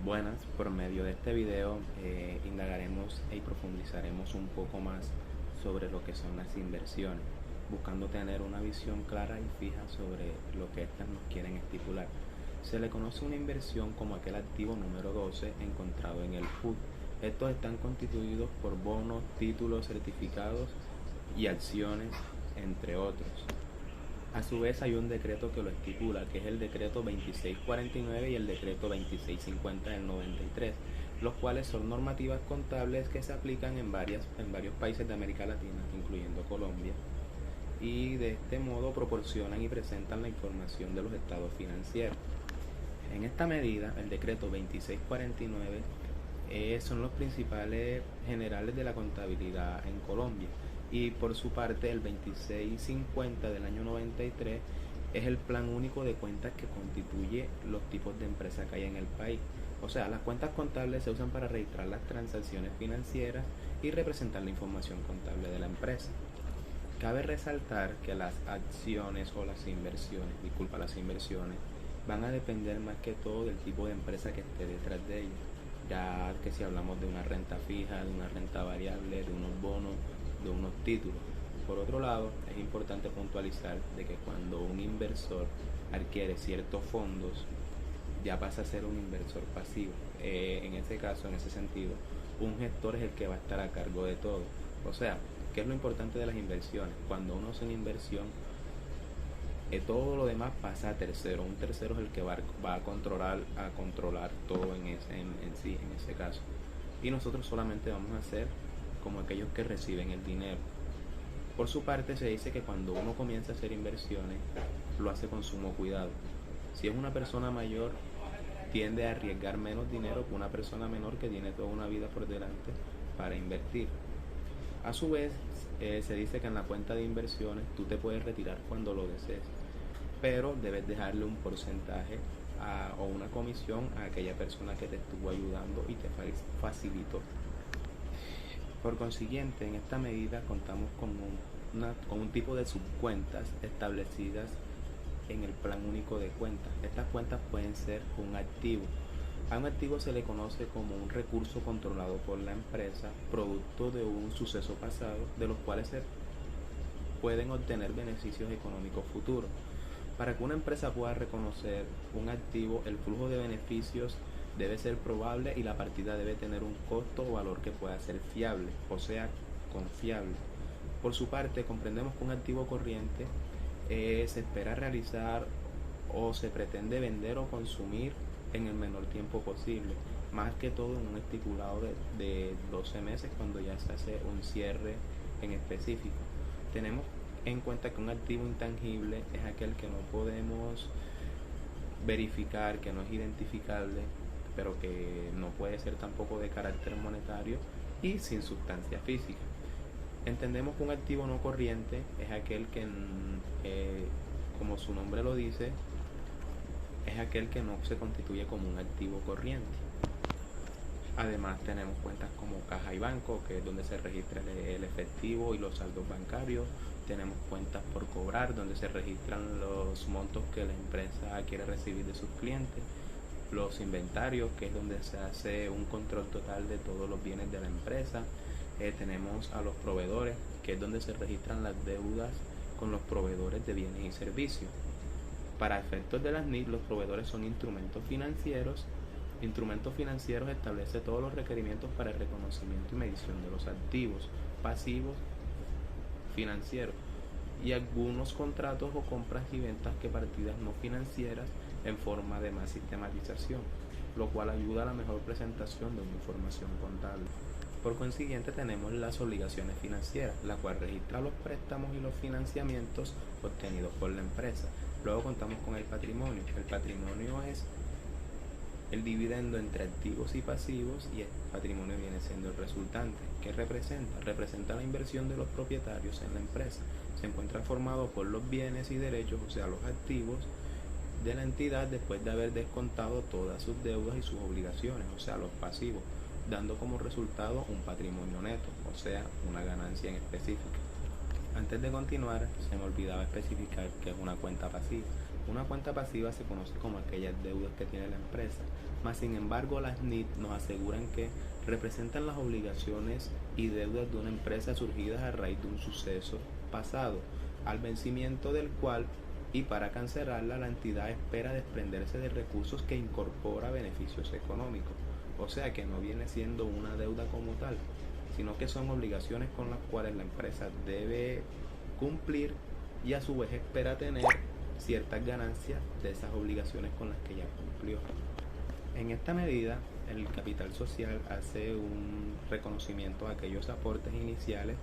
Buenas, por medio de este video indagaremos y profundizaremos un poco más sobre lo que son las inversiones, buscando tener una visión clara y fija sobre lo que éstas nos quieren estipular. Se le conoce una inversión como aquel activo número 12 encontrado en el PUT. Estos están constituidos por bonos, títulos, certificados y acciones, entre otros. A su vez hay un decreto que lo estipula, que es el decreto 2649 y el decreto 2650 del 93, los cuales son normativas contables que se aplican en varios países de América Latina, incluyendo Colombia, y de este modo proporcionan y presentan la información de los estados financieros. En esta medida, el decreto 2649 son los principales generales de la contabilidad en Colombia, y por su parte el 2650 del año 93 es el plan único de cuentas que constituye los tipos de empresas que hay en el país. O sea, las cuentas contables se usan para registrar las transacciones financieras y representar la información contable de la empresa. Cabe resaltar que las acciones o las inversiones, las inversiones, van a depender más que todo del tipo de empresa que esté detrás de ellas, ya que si hablamos de una renta fija, de una renta variable, de unos bonos, de unos títulos. Por otro lado, es importante puntualizar de que cuando un inversor adquiere ciertos fondos, ya pasa a ser un inversor pasivo. En ese caso, en ese sentido, un gestor es el que va a estar a cargo de todo. O sea, ¿qué es lo importante de las inversiones? Cuando uno hace una inversión, todo lo demás pasa a tercero. Un tercero es el que va a controlar todo en ese caso. Y nosotros solamente vamos a ser como aquellos que reciben el dinero. Por su parte, se dice que cuando uno comienza a hacer inversiones, lo hace con sumo cuidado. Si es una persona mayor, tiende a arriesgar menos dinero que una persona menor que tiene toda una vida por delante para invertir. A su vez, se dice que en la cuenta de inversiones tú te puedes retirar cuando lo desees, pero debes dejarle un porcentaje o una comisión a aquella persona que te estuvo ayudando y te facilitó. Por consiguiente, en esta medida contamos con un tipo de subcuentas establecidas en el plan único de cuentas. Estas cuentas pueden ser un activo. A un activo se le conoce como un recurso controlado por la empresa, producto de un suceso pasado, de los cuales se pueden obtener beneficios económicos futuros. Para que una empresa pueda reconocer un activo, el flujo de beneficios debe ser probable y la partida debe tener un costo o valor que pueda ser fiable, o sea, confiable. Por su parte, comprendemos que un activo corriente se espera realizar o se pretende vender o consumir en el menor tiempo posible, más que todo en un estipulado de 12 meses cuando ya se hace un cierre en específico. Tenemos en cuenta que un activo intangible es aquel que no podemos verificar, que no es identificable, pero que no puede ser tampoco de carácter monetario y sin sustancia física. Entendemos que un activo no corriente es aquel que, como su nombre lo dice, es aquel que no se constituye como un activo corriente. Además tenemos cuentas como caja y banco, que es donde se registra el efectivo y los saldos bancarios. Tenemos cuentas por cobrar, donde se registran los montos que la empresa quiere recibir de sus clientes. Los inventarios, que es donde se hace un control total de todos los bienes de la empresa. Tenemos a los proveedores, que es donde se registran las deudas con los proveedores de bienes y servicios. Para efectos de las NIF, los proveedores son instrumentos financieros. Instrumentos financieros establece todos los requerimientos para el reconocimiento y medición de los activos pasivos financieros y algunos contratos o compras y ventas que partidas no financieras en forma de más sistematización, lo cual ayuda a la mejor presentación de una información contable. Por consiguiente, tenemos las obligaciones financieras, la cual registra los préstamos y los financiamientos obtenidos por la empresa. Luego contamos con el patrimonio. El patrimonio es el dividendo entre activos y pasivos, y el patrimonio viene siendo el resultante. ¿Qué representa? Representa la inversión de los propietarios en la empresa. Se encuentra formado por los bienes y derechos, o sea, los activos de la entidad después de haber descontado todas sus deudas y sus obligaciones, o sea, los pasivos, dando como resultado un patrimonio neto, o sea, una ganancia en específica. Antes de continuar, se me olvidaba especificar que es una cuenta pasiva. Una cuenta pasiva se conoce como aquellas deudas que tiene la empresa, mas sin embargo las NIT nos aseguran que representan las obligaciones y deudas de una empresa surgidas a raíz de un suceso pasado, al vencimiento del cual y para cancelarla la entidad espera desprenderse de recursos que incorpora beneficios económicos. O sea que no viene siendo una deuda como tal, sino que son obligaciones con las cuales la empresa debe cumplir y a su vez espera tener ciertas ganancias de esas obligaciones con las que ya cumplió. En esta medida, el capital social hace un reconocimiento a aquellos aportes iniciales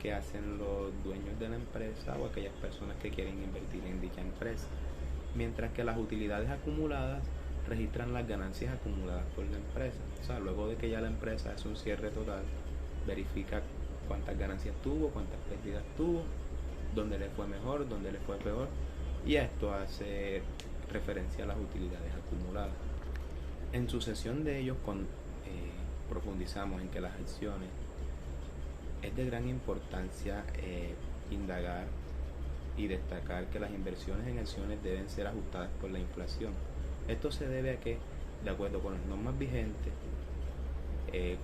que hacen los dueños de la empresa o aquellas personas que quieren invertir en dicha empresa, mientras que las utilidades acumuladas registran las ganancias acumuladas por la empresa. O sea, luego de que ya la empresa hace un cierre total, verifica cuántas ganancias tuvo, cuántas pérdidas tuvo, dónde le fue mejor, dónde le fue peor, y esto hace referencia a las utilidades acumuladas. En sucesión de ellos profundizamos en que las acciones es de gran importancia indagar y destacar que las inversiones en acciones deben ser ajustadas por la inflación. Esto se debe a que, de acuerdo con las normas vigentes,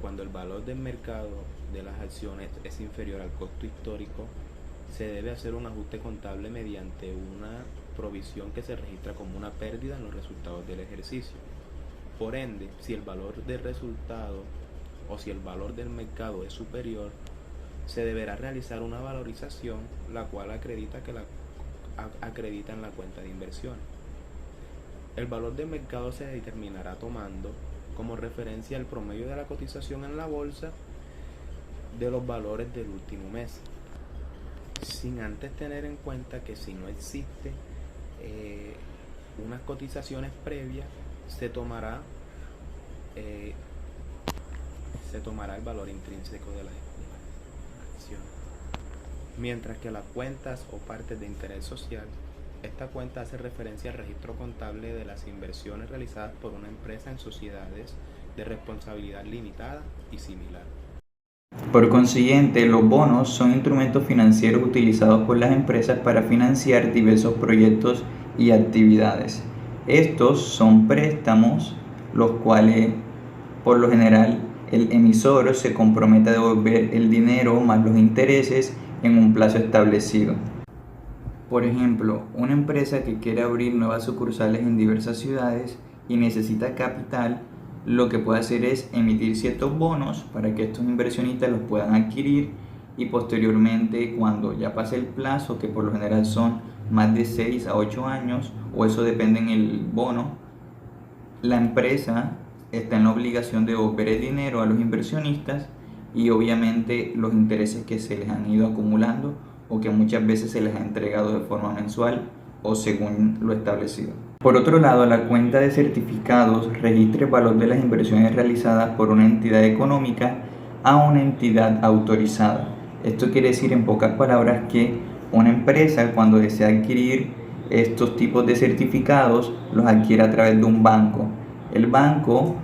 cuando el valor del mercado de las acciones es inferior al costo histórico, se debe hacer un ajuste contable mediante una provisión que se registra como una pérdida en los resultados del ejercicio. Por ende, si el valor del resultado o si el valor del mercado es superior, se deberá realizar una valorización, la cual acredita en la cuenta de inversiones. El valor del mercado se determinará tomando como referencia el promedio de la cotización en la bolsa de los valores del último mes, sin antes tener en cuenta que si no existe unas cotizaciones previas, se tomará el valor intrínseco de la acción. Mientras que las cuentas o partes de interés social, esta cuenta hace referencia al registro contable de las inversiones realizadas por una empresa en sociedades de responsabilidad limitada y similar. Por consiguiente, los bonos son instrumentos financieros utilizados por las empresas para financiar diversos proyectos y actividades. Estos son préstamos, los cuales, por lo general, el emisor se compromete a devolver el dinero más los intereses en un plazo establecido. Por ejemplo, una empresa que quiere abrir nuevas sucursales en diversas ciudades y necesita capital, lo que puede hacer es emitir ciertos bonos para que estos inversionistas los puedan adquirir y posteriormente, cuando ya pase el plazo, que por lo general son más de 6 a 8 años, o eso depende en el bono, la empresa está en la obligación de devolver el dinero a los inversionistas y obviamente los intereses que se les han ido acumulando o que muchas veces se les ha entregado de forma mensual o según lo establecido. Por otro lado, la cuenta de certificados registra el valor de las inversiones realizadas por una entidad económica a una entidad autorizada. Esto quiere decir, en pocas palabras, que una empresa, cuando desea adquirir estos tipos de certificados, los adquiere a través de un banco. El banco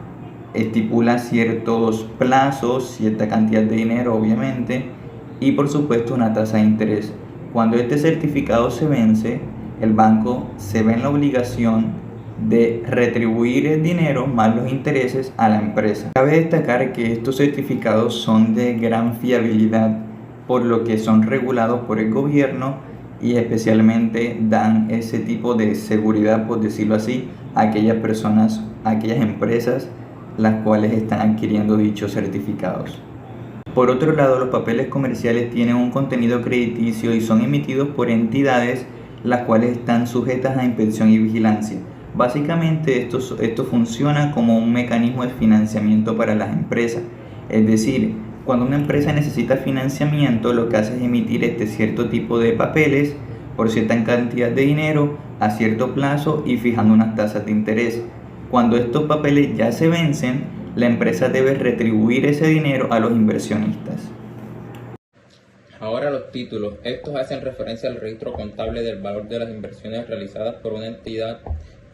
estipula ciertos plazos, cierta cantidad de dinero, obviamente, y por supuesto una tasa de interés. Cuando este certificado se vence, el banco se ve en la obligación de retribuir el dinero más los intereses a la empresa. Cabe destacar que estos certificados son de gran fiabilidad, por lo que son regulados por el gobierno y especialmente dan ese tipo de seguridad, por decirlo así, a aquellas personas, a aquellas empresas las cuales están adquiriendo dichos certificados. Por otro lado, los papeles comerciales tienen un contenido crediticio y son emitidos por entidades las cuales están sujetas a inspección y vigilancia. Básicamente esto funciona como un mecanismo de financiamiento para las empresas. Es decir, cuando una empresa necesita financiamiento, lo que hace es emitir cierto tipo de papeles por cierta cantidad de dinero a cierto plazo y fijando unas tasas de interés. Cuando estos papeles ya se vencen, la empresa debe retribuir ese dinero a los inversionistas. Ahora los títulos. Estos hacen referencia al registro contable del valor de las inversiones realizadas por una entidad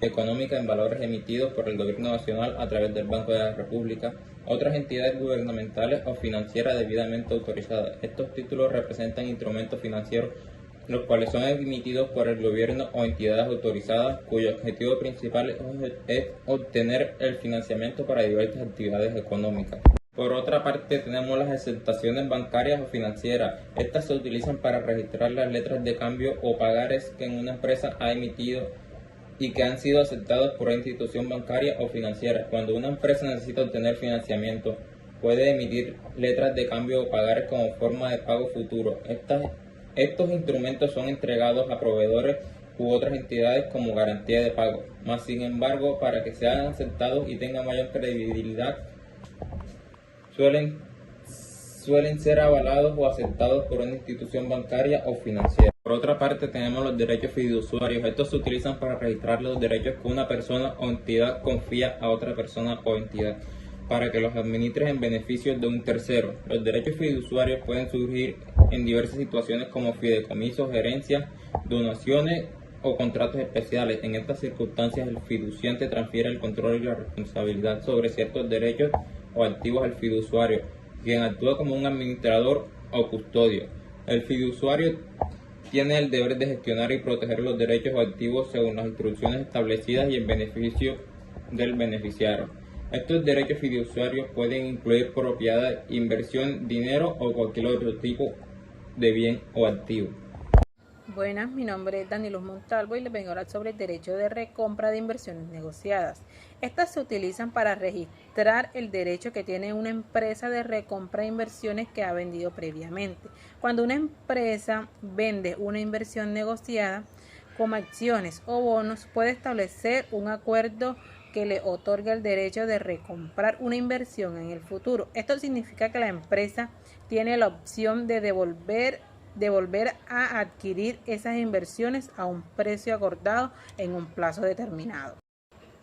económica en valores emitidos por el Gobierno Nacional a través del Banco de la República, otras entidades gubernamentales o financieras debidamente autorizadas. Estos títulos representan instrumentos financieros los cuales son emitidos por el gobierno o entidades autorizadas, cuyo objetivo principal es obtener el financiamiento para diversas actividades económicas. Por otra parte, tenemos las exentaciones bancarias o financieras. Estas se utilizan para registrar las letras de cambio o pagares que una empresa ha emitido y que han sido aceptados por una institución bancaria o financiera. Cuando una empresa necesita obtener financiamiento, puede emitir letras de cambio o pagares como forma de pago futuro. Estos instrumentos son entregados a proveedores u otras entidades como garantía de pago. Mas, sin embargo, para que sean aceptados y tengan mayor credibilidad, suelen ser avalados o aceptados por una institución bancaria o financiera. Por otra parte, tenemos los derechos fiduciarios. Estos se utilizan para registrar los derechos que una persona o entidad confía a otra persona o entidad para que los administre en beneficio de un tercero. Los derechos fiduciarios pueden surgir en diversas situaciones como fideicomisos, herencias, donaciones o contratos especiales. En estas circunstancias, el fiduciante transfiere el control y la responsabilidad sobre ciertos derechos o activos al fiduciario, quien actúa como un administrador o custodio. El fiduciario tiene el deber de gestionar y proteger los derechos o activos según las instrucciones establecidas y en beneficio del beneficiario. Estos derechos fiduciarios pueden incluir propiedad, inversión, dinero o cualquier otro tipo de bien o activo. Buenas, mi nombre es Daniluz Montalvo y les vengo a hablar sobre el derecho de recompra de inversiones negociadas. Estas se utilizan para registrar el derecho que tiene una empresa de recompra de inversiones que ha vendido previamente. Cuando una empresa vende una inversión negociada como acciones o bonos, puede establecer un acuerdo que le otorga el derecho de recomprar una inversión en el futuro. Esto significa que la empresa tiene la opción de devolver a adquirir esas inversiones a un precio acordado en un plazo determinado.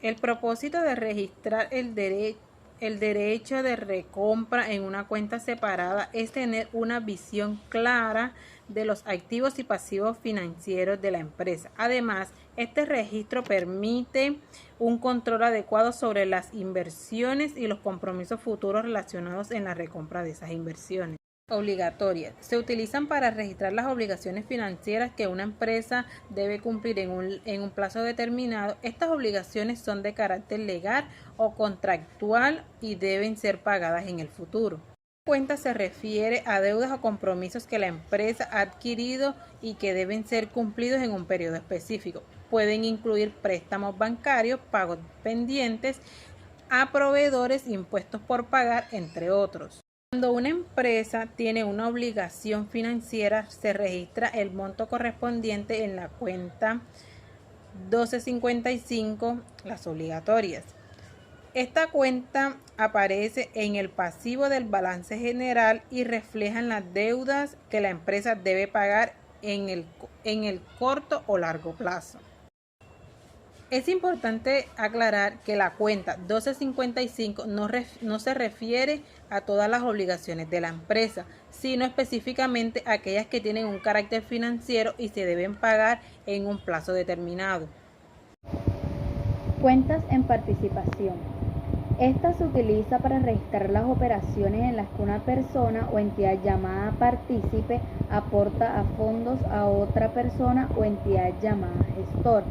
El propósito de registrar el derecho de recompra en una cuenta separada es tener una visión clara de los activos y pasivos financieros de la empresa. Además, este registro permite un control adecuado sobre las inversiones y los compromisos futuros relacionados en la recompra de esas inversiones. Obligatorias. Se utilizan para registrar las obligaciones financieras que una empresa debe cumplir en un plazo determinado. Estas obligaciones son de carácter legal o contractual y deben ser pagadas en el futuro. Cuenta se refiere a deudas o compromisos que la empresa ha adquirido y que deben ser cumplidos en un periodo específico. Pueden incluir préstamos bancarios, pagos pendientes a proveedores, impuestos por pagar, entre otros. Cuando una empresa tiene una obligación financiera, se registra el monto correspondiente en la cuenta 1255, las obligatorias. Esta cuenta aparece en el pasivo del balance general y refleja las deudas que la empresa debe pagar en el corto o largo plazo. Es importante aclarar que la cuenta 1255 no se refiere a todas las obligaciones de la empresa, sino específicamente a aquellas que tienen un carácter financiero y se deben pagar en un plazo determinado. Cuentas en participación. Esta se utiliza para registrar las operaciones en las que una persona o entidad llamada partícipe aporta a fondos a otra persona o entidad llamada gestor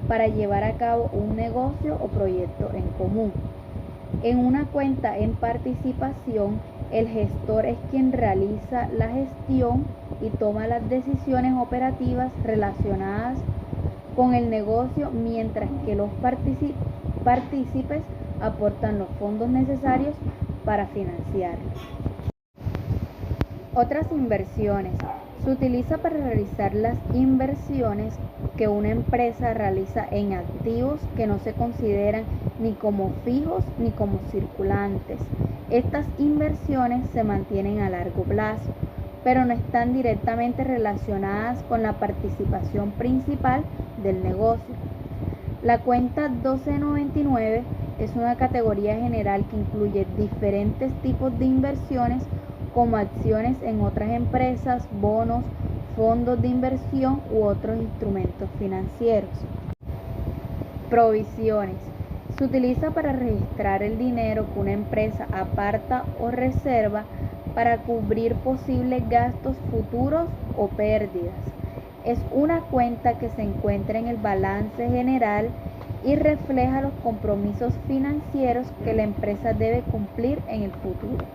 para llevar a cabo un negocio o proyecto en común. En una cuenta en participación, el gestor es quien realiza la gestión y toma las decisiones operativas relacionadas con el negocio, mientras que los partícipes aportan los fondos necesarios para financiarlos. Otras inversiones. Se utiliza para realizar las inversiones que una empresa realiza en activos que no se consideran ni como fijos ni como circulantes. Estas inversiones se mantienen a largo plazo, pero no están directamente relacionadas con la participación principal del negocio. La cuenta 1299 es una categoría general que incluye diferentes tipos de inversiones como acciones en otras empresas, bonos, fondos de inversión u otros instrumentos financieros. Provisiones. Se utiliza para registrar el dinero que una empresa aparta o reserva para cubrir posibles gastos futuros o pérdidas. Es una cuenta que se encuentra en el balance general y refleja los compromisos financieros que la empresa debe cumplir en el futuro.